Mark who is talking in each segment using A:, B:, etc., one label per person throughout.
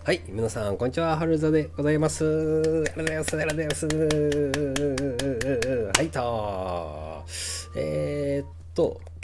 A: はい、皆さん、こんにちは。春座でございます。ありがとうございます。はいと。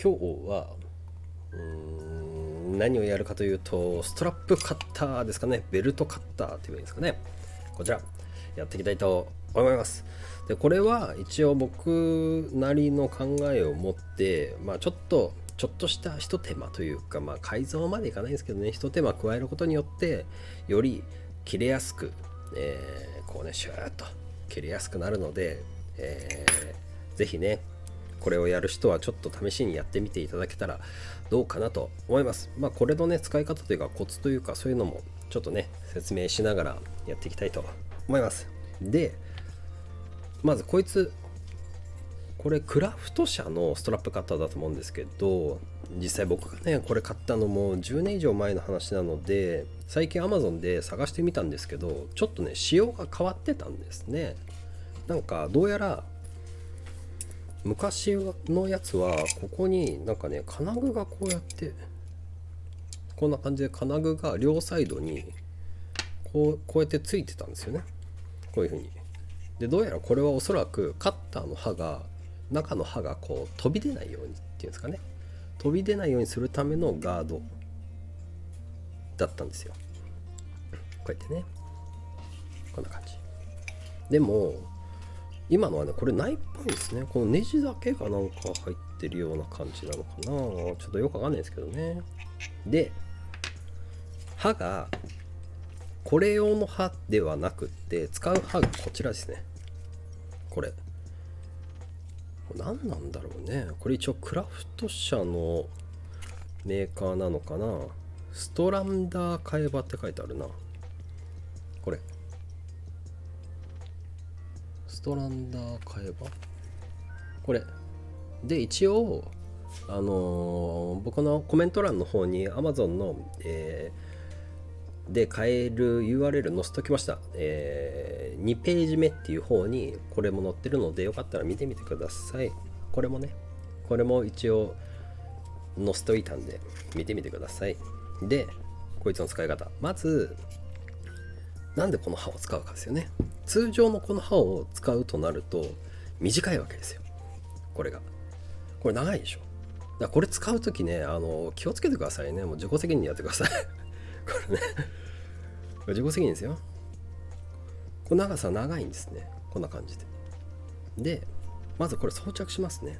A: 今日は、何をやるかというと、ストラップカッターですかね。ベルトカッターというんですかね。こちら、やっていきたいと思います。で、これは一応僕なりの考えを持って、ちょっとした一手間というか、改造までいかないんですけどね、一手間加えることによってより切れやすく、こうねシューッと切れやすくなるので、ぜひねこれをやる人はちょっと試しにやってみていただけたらどうかなと思います。これのね使い方というかコツというかそういうのもちょっとね説明しながらやっていきたいと思います。で、まずこれクラフト社のストラップカッターだと思うんですけど、実際僕がねこれ買ったのも10年以上前の話なので、最近 Amazon で探してみたんですけど、ちょっとね仕様が変わってたんですね。なんかどうやら昔のやつはここになんかね金具がこうやってこんな感じで金具が両サイドにこうやってついてたんですよね。こういう風に。でどうやらこれはおそらくカッターの刃が中の刃がこう飛び出ないようにっていうんですかね、飛び出ないようにするためのガードだったんですよ。こうやってね、こんな感じ。でも今のはねこれないっぽいですね。このネジだけがなんか入ってるような感じなのかな、ちょっとよくわかんないですけどね。で、刃がこれ用の刃ではなくって使う刃がこちらですね。これ何なんだろうね。これ一応クラフト社のメーカーなのかな。ストランダー替え刃って書いてあるな。これストランダー替え刃、これで一応僕のコメント欄の方に Amazon の、で買える URL 載せときました。2ページ目っていう方にこれも載ってるので、よかったら見てみてください。これもね、これも一応載せといたんで見てみてください。で、こいつの使い方、まずなんでこの刃を使うかですよね。通常のこの刃を使うとなると短いわけですよ。これ長いでしょ。だからこれ使うときね、気をつけてくださいね。もう自己責任でやってください。これね、これ自己責任ですよ。この長さ長いんですね。こんな感じで。で、まずこれ装着しますね。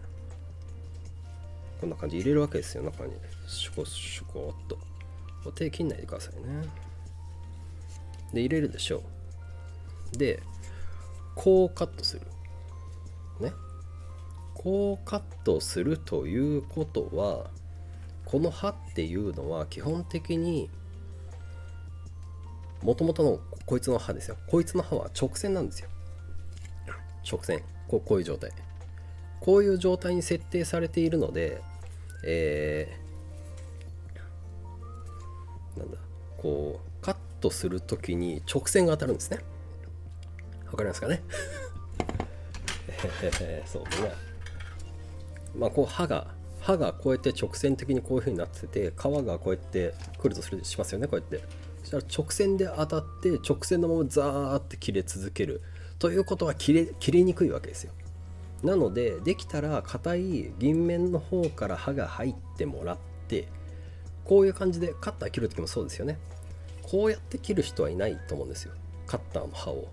A: こんな感じ入れるわけですよ。中にシュコシュコっと。手切んないでくださいね。で、入れるでしょう。で、こうカットする。ね。こうカットするということは、この刃っていうのは基本的にもともとのこいつの刃ですよ。こいつの刃は直線なんですよ。直線。こういう状態。こういう状態に設定されているので、なんだ、こうカットするときに直線が当たるんですね。わかりますかね。そうね。こう刃がこうやって直線的にこういう風になってて、皮がこうやってくるとしますよね。こうやってそしたら直線で当たって直線のままザーって切れ続けるということは切れにくいわけですよ。なのでできたら硬い銀面の方から刃が入ってもらって、こういう感じでカッター切る時もそうですよね。こうやって切る人はいないと思うんですよ。カッターの刃を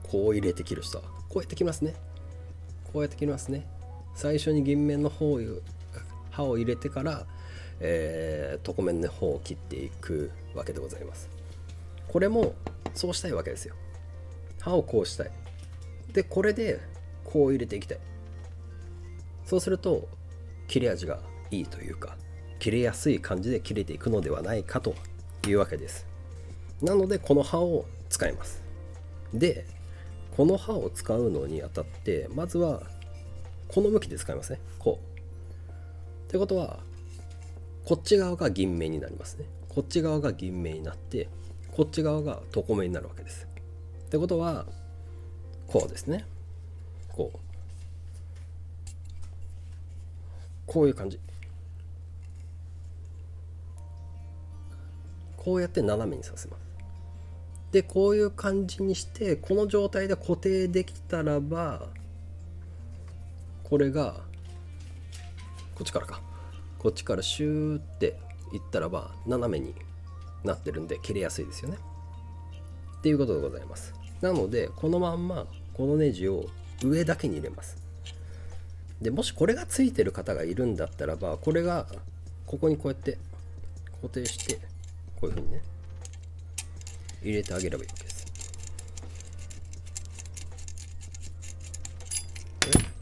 A: こう入れて切る人はこうやって切りますね。こうやって切りますね。最初に銀面の方刃を入れてから、床面の方を切っていくわけでございます。これもそうしたいわけですよ。刃をこうしたい。でこれでこう入れていきたい。そうすると切れ味がいいというか、切れやすい感じで切れていくのではないかというわけです。なのでこの刃を使います。でこの刃を使うのにあたって、まずはこの向きで使いますね。こうってことは、こっち側が銀目になりますね。こっち側が銀目になって、こっち側が床目になるわけです。ってことはこうですね。こういう感じ。こうやって斜めにさせます。でこういう感じにして、この状態で固定できたらば、これがこっちからか、こっちからシューっていったらば斜めになってるんで切れやすいですよねっていうことでございます。なのでこのまんまこのネジを上だけに入れます。でもしこれがついてる方がいるんだったらば、これがここにこうやって固定して、こういうふうにね入れてあげればいいわけです。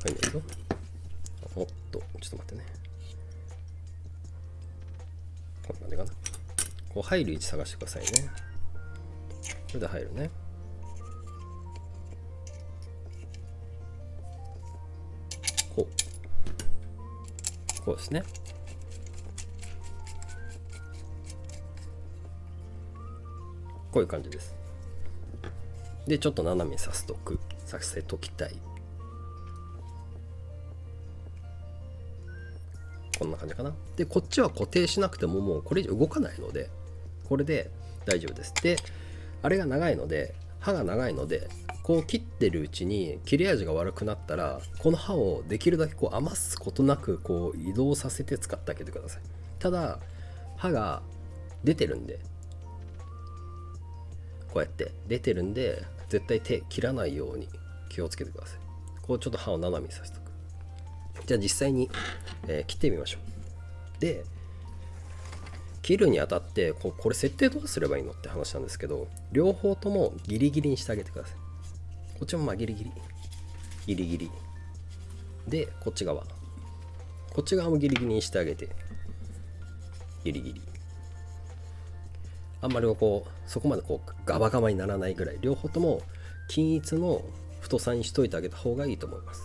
A: 入んないぞ。もっとちょっと待ってね。こんな感じかな。こう入る位置探してくださいね。これで入るね。こうですね。こういう感じです。でちょっと斜めにさせときたい。こんな感じかな。でこっちは固定しなくてももうこれ以上動かないので、これで大丈夫です。であれが長いので、刃が長いので、こう切ってるうちに切れ味が悪くなったら、この刃をできるだけこう余すことなくこう移動させて使ってあげてください。ただ刃が出てるんで、こうやって出てるんで絶対手切らないように気をつけてください。こうちょっと刃を斜めにさせておく。じゃあ実際に、切ってみましょう。で切るにあたってこれ設定どうすればいいのって話なんですけど、両方ともギリギリにしてあげてください。こっちもまあギリギリで、こっち側もギリギリにしてあげて、ギリギリ、あんまりこうそこまでこうガバガバにならないぐらい、両方とも均一の太さにしといてあげた方がいいと思います。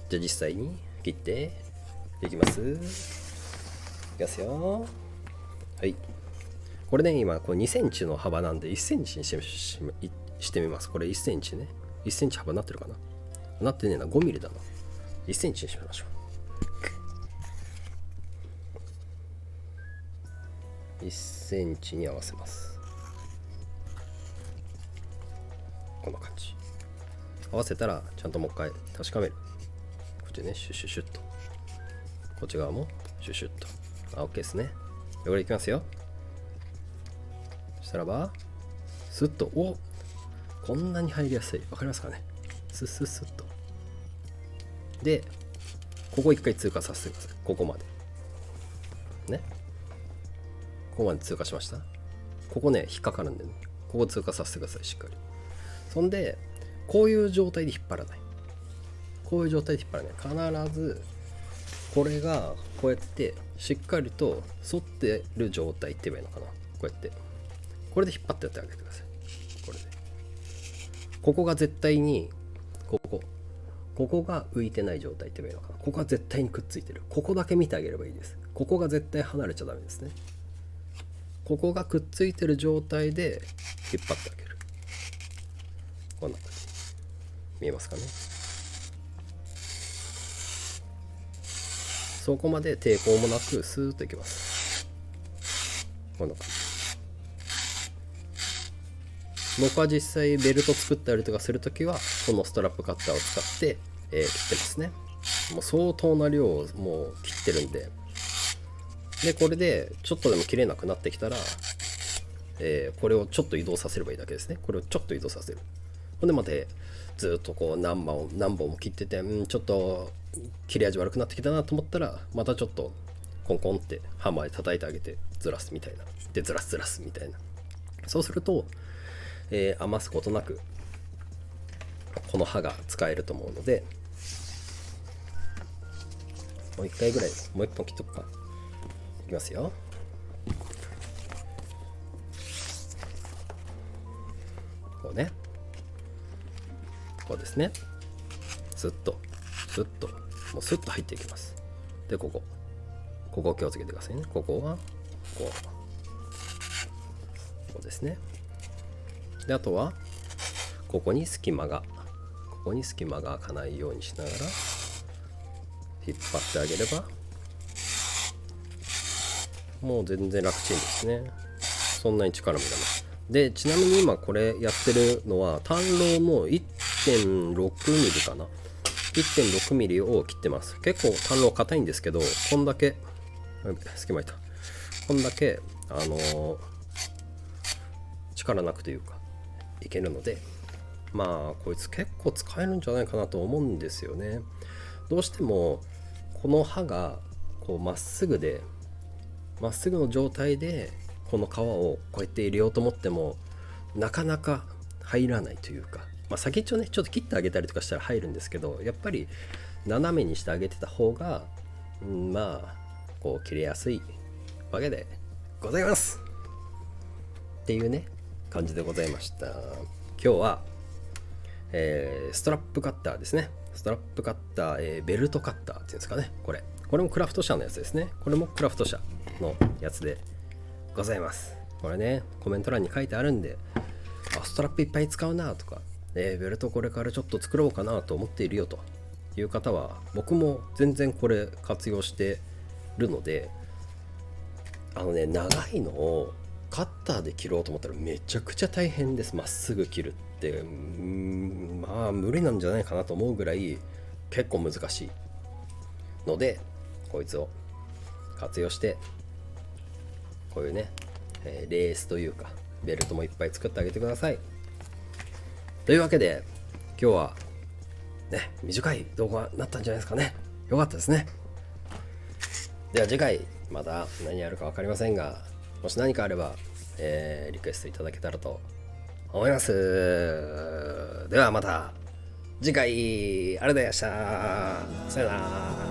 A: じゃあ実際に切っていきます。いきますよ。はい、これね今これ2センチの幅なんで1センチにしてみます。これ1センチね、1センチ幅になってるかな、なってねえな、5ミリだな。1センチにしましょう。1センチに合わせます。こんな感じ。合わせたらちゃんともう一回確かめる。こっちね、シュッシュッシュッと、こっち側もシュッシュッと。OK ですね。これいきますよ。そしたらばスッと、こんなに入りやすい。わかりますかね。スッスッスッと。でここ一回通過させてください。ここまでね、ここまで通過しました。ここね引っかかるんでね、ここ通過させてください、しっかり。そんでこういう状態で引っ張らない、こういう状態で引っ張らない。必ずこれがこうやってしっかりと反ってる状態って言えばいいのかな。こうやってこれで引っ張ってやってあげてください。これでここが絶対にここが浮いてない状態って言えばいいのかな。ここは絶対にくっついてる。ここだけ見てあげればいいです。ここが絶対離れちゃダメですね。ここがくっついてる状態で引っ張ってあげる。こんな感じ見えますかね。そこまで抵抗もなくスーッといきます。こんな感じ。僕は実際ベルト作ったりとかするときはこのストラップカッターを使って、切ってますね。もう相当な量をもう切ってるんで、これでちょっとでも切れなくなってきたら、これをちょっと移動させればいいだけですね。これをちょっと移動させる。ほんでまたずっとこう何本も切ってて、ちょっと切れ味悪くなってきたなと思ったら、またちょっとコンコンってハンマーで叩いてあげてずらすみたいな。でずらすみたいな。そうすると、余すことなくこの刃が使えると思うので、もう一回ぐらい、もう一本切っとくか。いきますよ。こうね、こうですね。スッともうスッと入っていきます。でここ気をつけてくださいね。ここはこうですね。であとはここに隙間が開かないようにしながら引っ張ってあげれば、もう全然楽ちんですね。そんなに力もいらない。でちなみに今これやってるのは単炉の 1.6 ミリかな、 1.6 ミリを切ってます。結構単炉硬いんですけど、こんだけ隙間いた、こんだけ力なくというかいけるので、まあこいつ結構使えるんじゃないかなと思うんですよね。どうしてもこの刃がこうまっすぐの状態でこの皮をこうやって入れようと思ってもなかなか入らないというか、まあ、先っちょねちょっと切ってあげたりとかしたら入るんですけど、やっぱり斜めにしてあげてた方が、まあこう切れやすいわけでございますっていうね感じでございました。今日は、ストラップカッターですね。ストラップカッター、ベルトカッターっていうんですかね。これもクラフト社のやつですね。これもクラフト社のやつでございます。これねコメント欄に書いてあるんで、ストラップいっぱい使うなとか、ベルトこれからちょっと作ろうかなと思っているよという方は、僕も全然これ活用してるので、長いのをカッターで切ろうと思ったらめちゃくちゃ大変です。まっすぐ切るってまあ無理なんじゃないかなと思うぐらい結構難しいので、こいつを活用してこういうね、レースというかベルトもいっぱい作ってあげてください。というわけで今日はね短い動画になったんじゃないですかね。よかったですね。では次回また何やるか分かりませんが、もし何かあれば、リクエストいただけたらと思います。ではまた次回、ありがとうございました。さよなら。